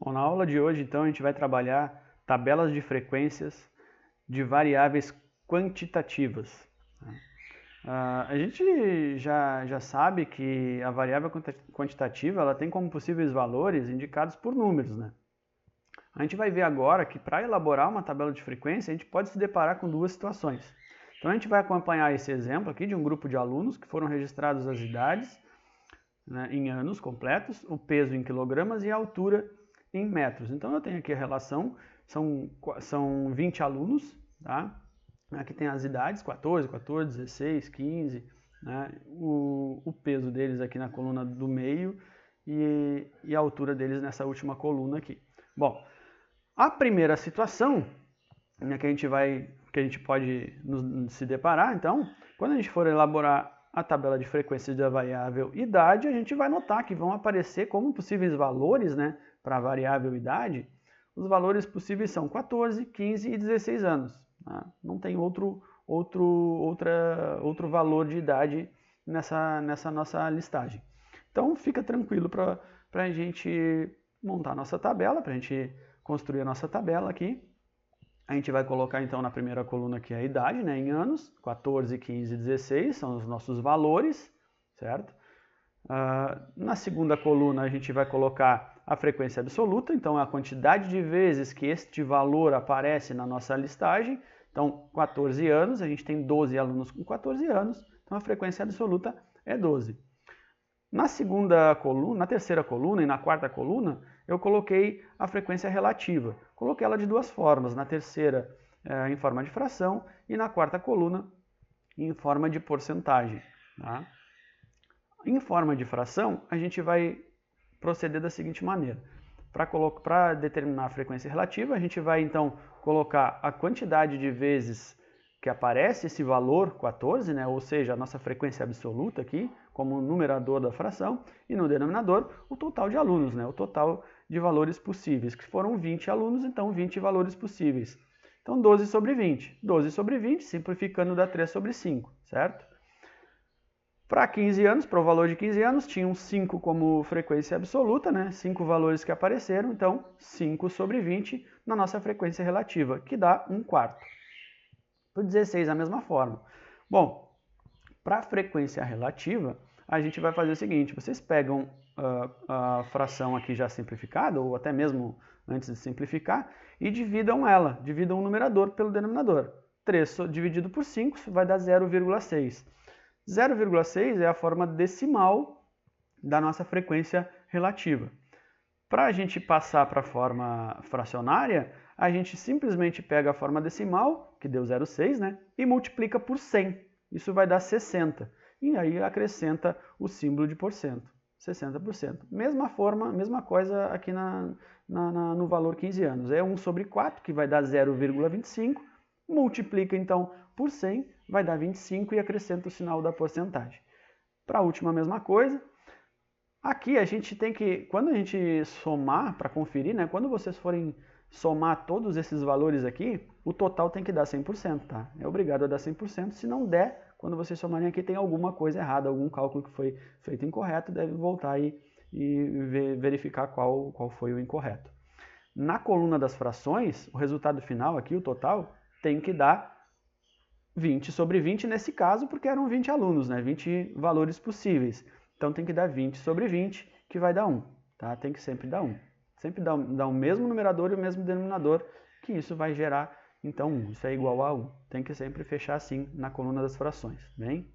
Bom, na aula de hoje, então, a gente vai trabalhar tabelas de frequências de variáveis quantitativas. A gente já sabe que a variável quantitativa ela tem como possíveis valores indicados por números, né? A gente vai ver agora que para elaborar uma tabela de frequência, a gente pode se deparar com duas situações. Então a gente vai acompanhar esse exemplo aqui de um grupo de alunos que foram registrados as idades, né, em anos completos, o peso em quilogramas e a altura em metros. Então eu tenho aqui a relação, são 20 alunos, tá? Aqui tem as idades, 14, 16, 15, né? O peso deles aqui na coluna do meio e a altura deles nessa última coluna aqui. Bom, a primeira situação, né, que a gente pode se deparar, então, quando a gente for elaborar a tabela de frequências da variável idade, a gente vai notar que vão aparecer como possíveis valores, né, para a variável idade. Os valores possíveis são 14, 15 e 16 anos. Tá? Não tem outro valor de idade nessa nossa listagem. Então fica tranquilo para a gente montar a nossa tabela, para a gente construir a nossa tabela aqui. A gente vai colocar então na primeira coluna aqui a idade, né, em anos, 14, 15 e 16 são os nossos valores, certo? Na segunda coluna a gente vai colocar a frequência absoluta, então a quantidade de vezes que este valor aparece na nossa listagem. Então 14 anos, a gente tem 12 alunos com 14 anos, então a frequência absoluta é 12. Na segunda coluna, na terceira coluna e na quarta coluna, eu coloquei a frequência relativa. Coloquei ela de duas formas, na terceira em forma de fração e na quarta coluna em forma de porcentagem. Tá? Em forma de fração, a gente vai proceder da seguinte maneira. Para determinar a frequência relativa, a gente vai então colocar a quantidade de vezes que aparece esse valor 14, né? Ou seja, a nossa frequência absoluta aqui, como numerador da fração, e no denominador o total de alunos, né? O total de valores possíveis, que foram 20 alunos, então 20 valores possíveis. Então 12 sobre 20. 12 sobre 20, simplificando dá 3 sobre 5, certo? Para 15 anos, para o valor de 15 anos, tinham 5 como frequência absoluta, né? 5 valores que apareceram, então 5 sobre 20 na nossa frequência relativa, que dá 1/4. Para o 16, a mesma forma. Bom, para a frequência relativa, a gente vai fazer o seguinte, vocês pegam a fração aqui já simplificada, ou até mesmo antes de simplificar, e dividam ela, dividam o numerador pelo denominador. 3 dividido por 5 vai dar 0,6. 0,6 é a forma decimal da nossa frequência relativa. Para a gente passar para a forma fracionária, a gente simplesmente pega a forma decimal, que deu 0,6, né, e multiplica por 100. Isso vai dar 60. E aí acrescenta o símbolo de porcento, 60%. Mesma forma, mesma coisa aqui no valor 15 anos. É 1 sobre 4, que vai dar 0,25. Multiplica então por 100, vai dar 25 e acrescenta o sinal da porcentagem. Para a última, a mesma coisa. Aqui a gente tem que, quando a gente somar, para conferir, né, quando vocês forem somar todos esses valores aqui, o total tem que dar 100%, tá? É obrigado a dar 100%, se não der, quando vocês somarem aqui tem alguma coisa errada, algum cálculo que foi feito incorreto, deve voltar aí e verificar qual foi o incorreto. Na coluna das frações, o resultado final aqui, o total, tem que dar 20 sobre 20 nesse caso, porque eram 20 alunos, né? 20 valores possíveis. Então tem que dar 20 sobre 20, que vai dar 1. Tá? Tem que sempre dar 1. Sempre dá o mesmo numerador e o mesmo denominador, que isso vai gerar, então, 1. Isso é igual a 1. Tem que sempre fechar assim na coluna das frações. Bem?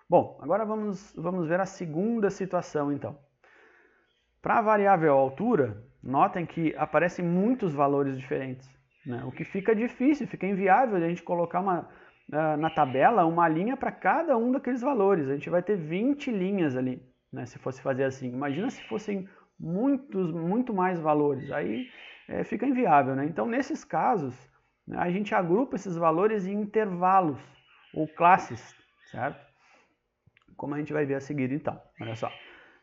Bom, agora vamos ver a segunda situação, então. Para a variável altura, notem que aparecem muitos valores diferentes. Né? O que fica difícil, fica inviável a gente colocar na tabela uma linha para cada um daqueles valores. A gente vai ter 20 linhas ali, né, se fosse fazer assim. Imagina se fossem muito mais valores, aí fica inviável. Né? Então, nesses casos, né, a gente agrupa esses valores em intervalos ou classes, certo? Como a gente vai ver a seguir então. Olha só.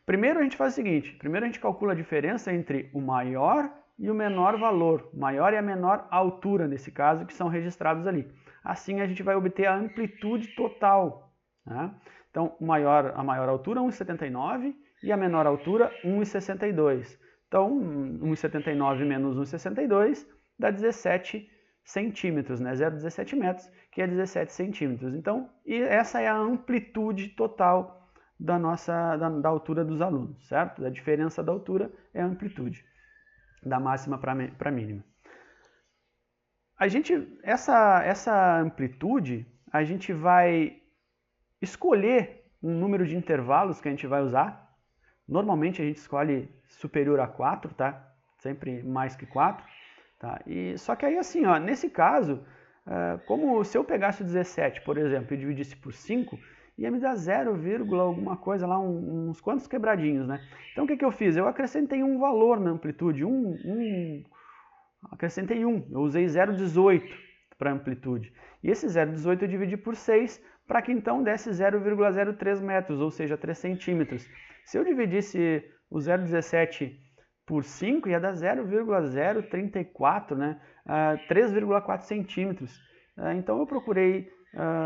Primeiro a gente faz o seguinte, primeiro a gente calcula a diferença entre o maior e o menor valor, maior e a menor altura nesse caso, que são registrados ali. Assim a gente vai obter a amplitude total. Né? Então a maior altura 1,79 e a menor altura 1,62. Então, 1,79 menos 1,62 dá 17 centímetros, né? 0,17 metros, que é 17 centímetros. Então, e essa é a amplitude total da da altura dos alunos, certo? A diferença da altura é a amplitude, da máxima para a mínima. Essa amplitude, a gente vai escolher um número de intervalos que a gente vai usar. Normalmente a gente escolhe superior a 4, tá? Sempre mais que 4. Tá? Só que aí assim, ó, nesse caso, como se eu pegasse o 17, por exemplo, e dividisse por 5, ia me dar 0, alguma coisa lá, uns quantos quebradinhos, né? Então o que eu fiz? Eu acrescentei um valor na amplitude, acrescentei 1, eu usei 0,18 para amplitude. E esse 0,18 eu dividi por 6, para que então desse 0,03 metros, ou seja, 3 centímetros. Se eu dividisse o 0,17 por 5, ia dar 0,034, né? 3,4 centímetros. Então eu procurei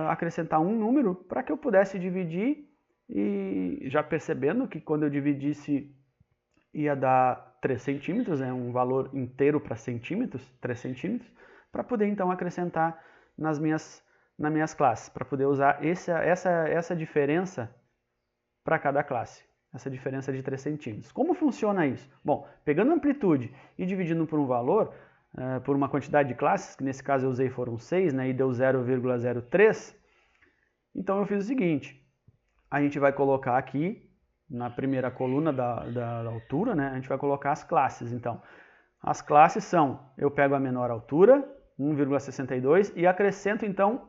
acrescentar um número para que eu pudesse dividir, e já percebendo que quando eu dividisse ia dar 3 centímetros, né? Um valor inteiro para centímetros, 3 centímetros, para poder então acrescentar nas minhas classes, para poder usar essa diferença para cada classe. Essa diferença de 3 centímetros. Como funciona isso? Bom, pegando a amplitude e dividindo por um valor, por uma quantidade de classes, que nesse caso eu usei foram 6, né, e deu 0,03, então eu fiz o seguinte, a gente vai colocar aqui, na primeira coluna da altura, né, a gente vai colocar as classes. Então, as classes são, eu pego a menor altura, 1,62, e acrescento então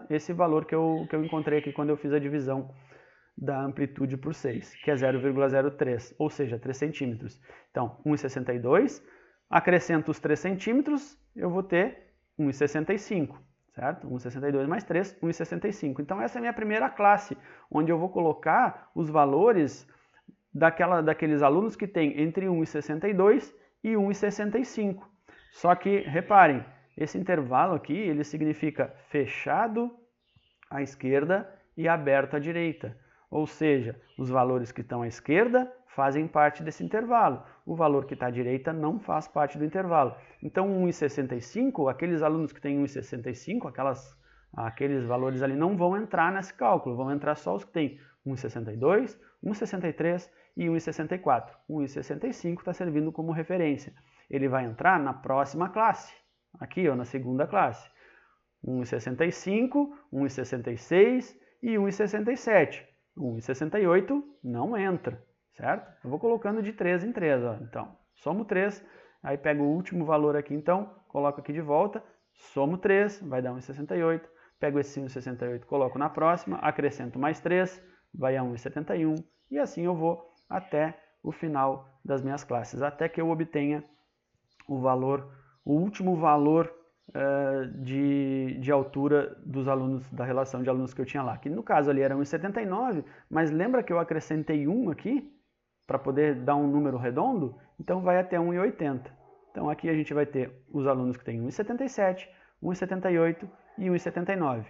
esse valor que eu encontrei aqui quando eu fiz a divisão da amplitude por 6, que é 0,03, ou seja, 3 centímetros. Então, 1,62, acrescento os 3 centímetros, eu vou ter 1,65, certo? 1,62 mais 3, 1,65. Então, essa é a minha primeira classe, onde eu vou colocar os valores daqueles alunos que têm entre 1,62 e 1,65. Só que, reparem, esse intervalo aqui, ele significa fechado à esquerda e aberto à direita. Ou seja, os valores que estão à esquerda fazem parte desse intervalo. O valor que está à direita não faz parte do intervalo. Então, 1,65, aqueles alunos que têm 1,65, aqueles valores ali não vão entrar nesse cálculo, vão entrar só os que têm 1,62, 1,63 e 1,64. 1,65 está servindo como referência. Ele vai entrar na próxima classe, aqui, ó, na segunda classe. 1,65, 1,66 e 1,67. 1,68 não entra, certo? Eu vou colocando de 3 em 3, ó. Então, somo 3, aí pego o último valor aqui, então, coloco aqui de volta, somo 3, vai dar 1,68, pego esse 1,68, coloco na próxima, acrescento mais 3, vai a 1,71, e assim eu vou até o final das minhas classes, até que eu obtenha o último valor de altura dos alunos, da relação de alunos que eu tinha lá, que no caso ali era 1,79, mas lembra que eu acrescentei 1 aqui, para poder dar um número redondo? Então vai até 1,80. Então aqui a gente vai ter os alunos que têm 1,77, 1,78 e 1,79.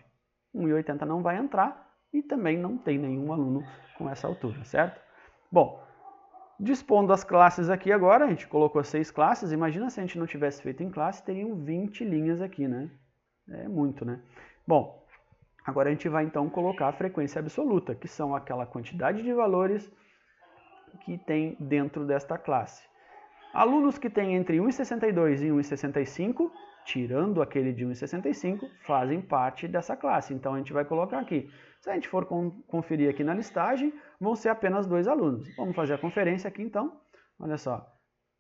1,80 não vai entrar e também não tem nenhum aluno com essa altura, certo? Bom, dispondo as classes aqui agora, a gente colocou 6 classes, imagina se a gente não tivesse feito em classe, teriam 20 linhas aqui, né? É muito, né? Bom, agora a gente vai então colocar a frequência absoluta, que são aquela quantidade de valores que tem dentro desta classe. Alunos que têm entre 1,62 e 1,65, tirando aquele de 1,65, fazem parte dessa classe. Então a gente vai colocar aqui. Se a gente for conferir aqui na listagem, vão ser apenas 2 alunos. Vamos fazer a conferência aqui então. Olha só,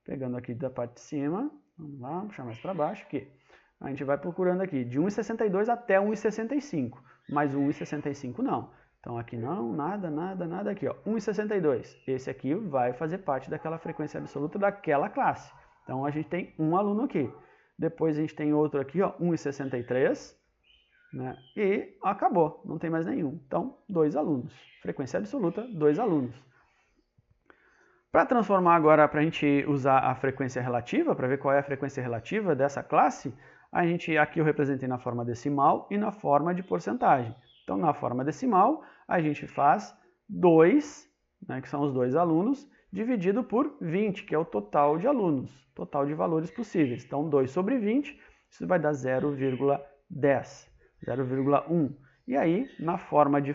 pegando aqui da parte de cima, vamos lá, puxar mais para baixo aqui. A gente vai procurando aqui de 1,62 até 1,65, mas 1,65 não. Então aqui não, nada aqui, ó, 1,62. Esse aqui vai fazer parte daquela frequência absoluta daquela classe. Então a gente tem um aluno aqui. Depois a gente tem outro aqui, ó, 1,63, né? E acabou, não tem mais nenhum. Então, 2 alunos. Frequência absoluta, 2 alunos. Para transformar agora, para a gente usar a frequência relativa, para ver qual é a frequência relativa dessa classe, aqui eu representei na forma decimal e na forma de porcentagem. Então, na forma decimal, a gente faz 2, né, que são os 2 alunos, dividido por 20, que é o total de alunos, total de valores possíveis. Então, 2 sobre 20, isso vai dar 0,10, 0,1. E aí, na forma de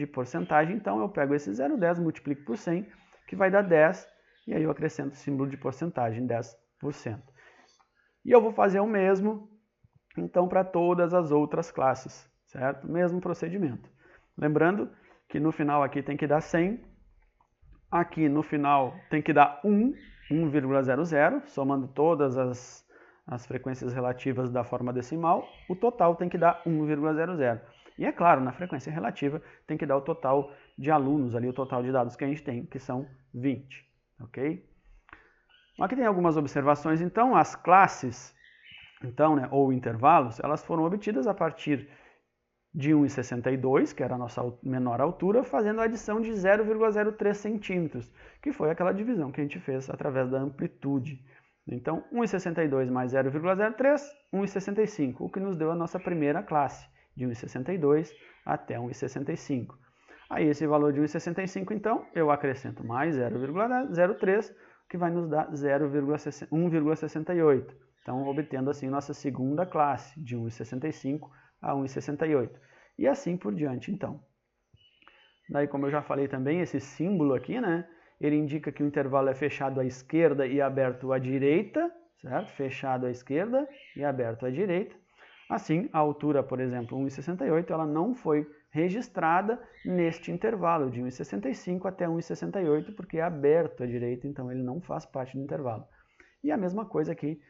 porcentagem, então, eu pego esse 0,10, multiplico por 100, que vai dar 10, e aí eu acrescento o símbolo de porcentagem, 10%. E eu vou fazer o mesmo, então, para todas as outras classes, certo? Mesmo procedimento. Lembrando que no final aqui tem que dar 100, aqui no final tem que dar 1,00, somando todas as frequências relativas da forma decimal, o total tem que dar 1,00. E é claro, na frequência relativa tem que dar o total de alunos ali, o total de dados que a gente tem, que são 20, ok? Aqui tem algumas observações, então, as classes, então, né, ou intervalos, elas foram obtidas a partir de 1,62, que era a nossa menor altura, fazendo a adição de 0,03 centímetros, que foi aquela divisão que a gente fez através da amplitude. Então, 1,62 mais 0,03, 1,65, o que nos deu a nossa primeira classe, de 1,62 até 1,65. Aí, esse valor de 1,65, então, eu acrescento mais 0,03, que vai nos dar 1,68. Então, obtendo assim nossa segunda classe, de 1,65 a 1,68. E assim por diante, então. Daí, como eu já falei também, esse símbolo aqui, né? Ele indica que o intervalo é fechado à esquerda e aberto à direita, certo? Fechado à esquerda e aberto à direita. Assim, a altura, por exemplo, 1,68, ela não foi registrada neste intervalo, de 1,65 até 1,68, porque é aberto à direita, então ele não faz parte do intervalo. E a mesma coisa aqui,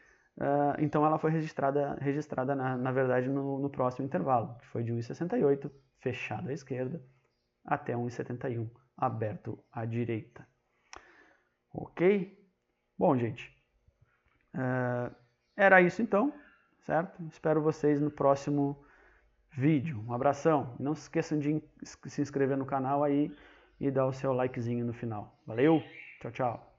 então ela foi registrada na verdade, no próximo intervalo, que foi de 1,68, fechado à esquerda, até 1,71, aberto à direita. Ok? Bom, gente, era isso então, certo? Espero vocês no próximo vídeo. Um abração. Não se esqueçam de se inscrever no canal aí e dar o seu likezinho no final. Valeu? Tchau, tchau.